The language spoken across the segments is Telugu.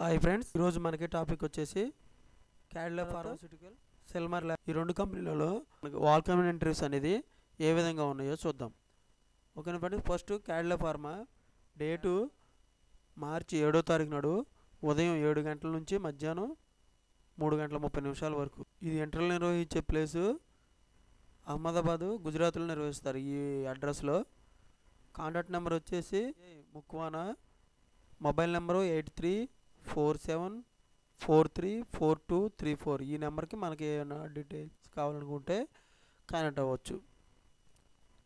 హాయ్ ఫ్రెండ్స్, ఈరోజు మనకి టాపిక్ వచ్చేసి క్యాడిలా ఫార్మాస్యూటికల్, సెల్మర్ ల్యాబ్ ఈ రెండు కంపెనీలలో మనకి వాల్కమ్ ఇంటర్వ్యూస్ అనేది ఏ విధంగా ఉన్నాయో చూద్దాం. ఓకేనా friends, first Cadila pharma date March 7వ తారీఖు నాడు ఉదయం 7 గంటల నుంచి మధ్యాహ్నం 3:30 వరకు. ఇది ఇంటర్వ్యూ నిర్వహించే ప్లేసు అహ్మదాబాదు, గుజరాత్లో నిర్వహిస్తారు. ఈ అడ్రస్లో కాంటాక్ట్ నెంబర్ వచ్చేసి ముక్వానా, మొబైల్ నెంబరు 8347434234. ఈ నెంబర్కి మనకి ఏమైనా డీటెయిల్స్ కావాలనుకుంటే కాంటాక్ట్ అవ్వచ్చు.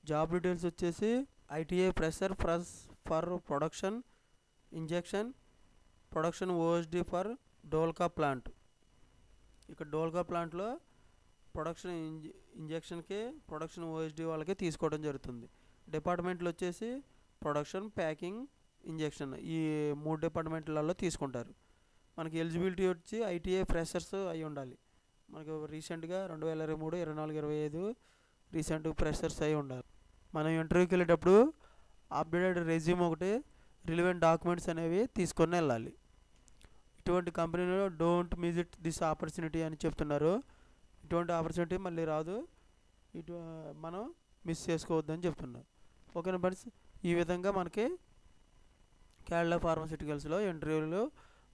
జాబ్ డీటెయిల్స్ వచ్చేసి ITI fresher for production injection production OSD for Dholka plant. ఇక్కడ డోల్కా ప్లాంట్లో ప్రొడక్షన్ ఇంజెక్షన్కి ప్రొడక్షన్ ఓఎస్డి వాళ్ళకి తీసుకోవడం జరుగుతుంది. డిపార్ట్మెంట్లు వచ్చేసి ప్రొడక్షన్, ప్యాకింగ్, ఇంజెక్షన్ ఈ 3 డిపార్ట్మెంట్లలో తీసుకుంటారు. మనకి ఎలిజిబిలిటీ వచ్చి ఐటీఐ ఫ్రెషర్స్ అయి ఉండాలి. మనకు రీసెంట్గా 2023, 24, 25 రీసెంట్ ఫ్రెషర్స్ అయి ఉండాలి. మనం ఇంటర్వ్యూకి వెళ్ళేటప్పుడు అప్డేటెడ్ రెజ్యూమ్ ఒకటి, రిలివెంట్ డాక్యుమెంట్స్ అనేవి తీసుకొని వెళ్ళాలి. ఇటువంటి కంపెనీలో don't miss it this opportunity అని చెప్తున్నారు. ఇటువంటి ఆపర్చునిటీ మళ్ళీ రాదు, మనం మిస్ చేసుకోవద్దని చెప్తున్నారు. ఓకేనా ఫ్రెండ్స్, ఈ విధంగా మనకి క్యాడిలా ఫార్మాస్యూటికల్స్లో ఇంటర్వ్యూలు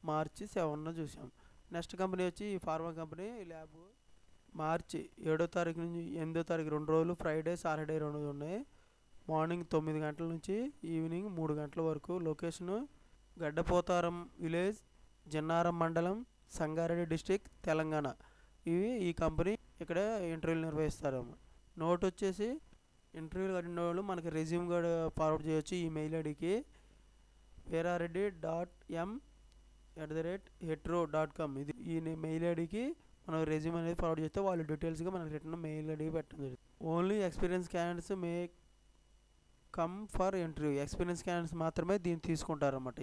మార్చి 7న చూసాం. నెక్స్ట్ కంపెనీ వచ్చి ఈ ఫార్మా కంపెనీ ల్యాబ్ మార్చి 7వ తారీఖు నుంచి 8వ తారీఖు 2 రోజులు, ఫ్రైడే, సాటర్డే 2 ఉన్నాయి. మార్నింగ్ 9 గంటల నుంచి ఈవినింగ్ 3 గంటల వరకు. లొకేషను గడ్డపోతారం విలేజ్, జన్నారం మండలం, సంగారెడ్డి డిస్టిక్, తెలంగాణ. ఈ కంపెనీ ఇక్కడ ఇంటర్వ్యూలు నిర్వహిస్తారు. నోట్ వచ్చేసి ఇంటర్వ్యూలు కట్టిన వాళ్ళు మనకి రెజ్యూమ్ కూడా ఫార్వర్డ్ చేయొచ్చు ఈ మెయిల్ ఐడికి veerareddy.m@hetero.com. ఇది ఈ మెయిల్ ఐడికి మనం రెజ్యూమ్ అనేది ఫార్వర్డ్ చేస్తే వాళ్ళు డీటెయిల్స్గా మనకి రిటర్న్ మెయిల్ ఐడికి పెట్టడం జరుగుతుంది. Only experience candidates may come for interview. Experience candidates మాత్రమే దీన్ని తీసుకుంటారు అన్నమాట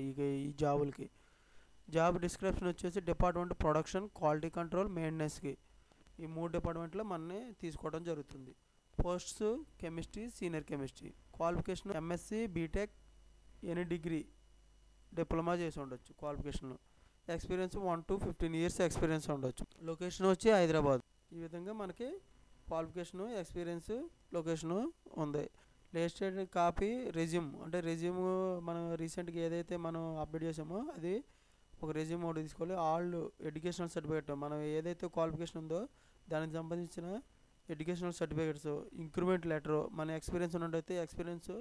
ఈ జాబులకి. జాబ్ డిస్క్రిప్షన్ వచ్చేసి డిపార్ట్మెంట్ ప్రొడక్షన్, క్వాలిటీ కంట్రోల్, మెయింటెనెన్స్కి ఈ 3 డిపార్ట్మెంట్లో మనని తీసుకోవడం జరుగుతుంది. Posts chemistry, senior chemistry. Qualification MSc, BTech, any degree, diploma చేసి ఉండొచ్చు. Qualification experience 1 to 15 years experience ఉండొచ్చు. లొకేషన్ వచ్చి హైదరాబాద్. ఈ విధంగా మనకి క్వాలిఫికేషను, ఎక్స్పీరియన్స్, లొకేషను ఉంది. లేటెస్ట్ కాపీ రెజ్యూమ్, అంటే రెజ్యూమ్ మనం రీసెంట్గా ఏదైతే మనం అప్డేట్ చేసామో అది ఒక రెజ్యూమ్ ఒకటి తీసుకోవాలి. ఆల్ ఎడ్యుకేషనల్ సర్టిఫికేట్, మనం ఏదైతే క్వాలిఫికేషన్ ఉందో దానికి సంబంధించిన ఎడ్యుకేషనల్ సర్టిఫికేట్స్, ఇంక్రిమెంట్ లెటరు, మన ఎక్స్పీరియన్స్ ఉన్నట్టయితే ఎక్స్పీరియన్స్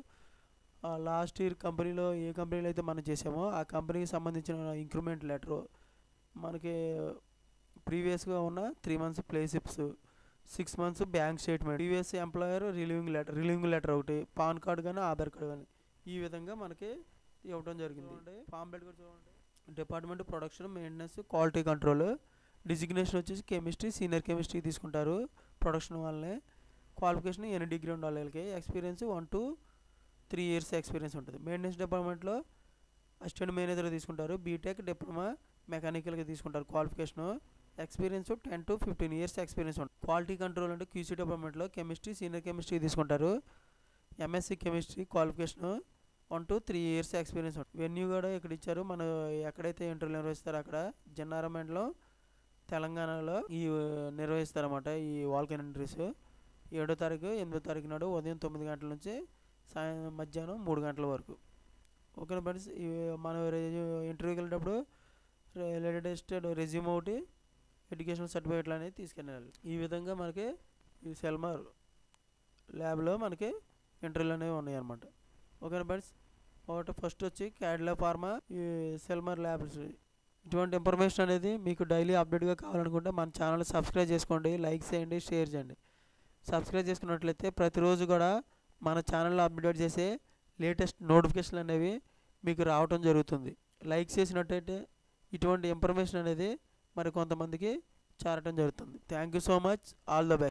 లాస్ట్ ఇయర్ కంపెనీలో ఏ కంపెనీలో అయితే మనం చేసామో ఆ కంపెనీకి సంబంధించిన ఇంక్రిమెంట్ లెటరు, మనకి ప్రీవియస్గా ఉన్న 3 months play slips, 6 months bank statement, previous employer relieving letter ఒకటి, పాన్ కార్డు కానీ ఆధార్ కార్డు కానీ ఈ విధంగా మనకి ఇవ్వడం జరిగింది. ఫామ్ బెడ్ కూడా చూడండి. Department production, maintenance, quality control. Designation వచ్చేసి కెమిస్ట్రీ, సీనియర్ కెమిస్ట్రీ తీసుకుంటారు ప్రొడక్షన్ వాళ్ళని. క్వాలిఫికేషన్ ఎనీ డిగ్రీ ఉండాలి వాళ్ళకి. ఎక్స్పీరియన్స్ 1 to 3 years ఎక్స్పీరియన్స్ ఉంటుంది. మెయింటెనెన్స్ డిపార్ట్మెంట్లో అసిస్టెంట్ మేనేజర్ తీసుకుంటారు. బీటెక్, డిప్లొమా, మెకానికల్గా తీసుకుంటారు. Qualification experience 10 to 15 years experience ఉంటుంది. క్వాలిటీ కంట్రోల్ అంటే క్యూసీ డిపార్ట్మెంట్లో కెమిస్ట్రీ, సీనియర్ కెమిస్ట్రీ తీసుకుంటారు. MSc chemistry, qualification 1 to 3 years experience ఉంటుంది. వెన్యూ కూడా ఇక్కడ ఇచ్చారు. మనం ఎక్కడైతే ఇంటర్వ్యూ నిర్వహిస్తారో అక్కడ జన్నారం మండలం, తెలంగాణలో నిర్వహిస్తారన్నమాట ఈ వాల్కన్ ఇంటర్వ్యూస్. 7వ తారీఖు, 8వ తారీఖు నాడు ఉదయం 9 గంటల నుంచి మధ్యాహ్నం 3 గంటల వరకు. ఓకేనా ఫ్రెండ్స్, మనం ఇంటర్వ్యూకి వెళ్ళేటప్పుడు లేటెస్ట్ రెజ్యూమ్ ఒకటి, ఎడ్యుకేషనల్ సర్టిఫికేట్లు అనేది తీసుకెళ్ళాలి. ఈ విధంగా మనకి ఈ సెల్మర్ ల్యాబ్లో మనకి ఇంటర్వ్యూలు అనేవి ఉన్నాయి అన్నమాట. ఓకేనా ఫ్రెండ్స్, ఫస్ట్ వచ్చి క్యాడిలా ఫార్మా, ఈ సెల్మర్ ల్యాబ్స్. ఇటువంటి ఇన్ఫర్మేషన్ అనేది మీకు డైలీ అప్డేట్గా కావాలనుకుంటే మన ఛానల్ సబ్స్క్రైబ్ చేసుకోండి, లైక్ చేయండి, షేర్ చేయండి. సబ్స్క్రైబ్ చేసుకున్నట్లయితే ప్రతిరోజు కూడా మన ఛానల్లో అప్డేట్ చేసే లేటెస్ట్ నోటిఫికేషన్లు అనేవి మీకు రావటం జరుగుతుంది. లైక్ చేసినట్టయితే ఇటువంటి ఇన్ఫర్మేషన్ అనేది మరి కొంతమందికి చేరటం జరుగుతుంది. Thank you so much. All the best.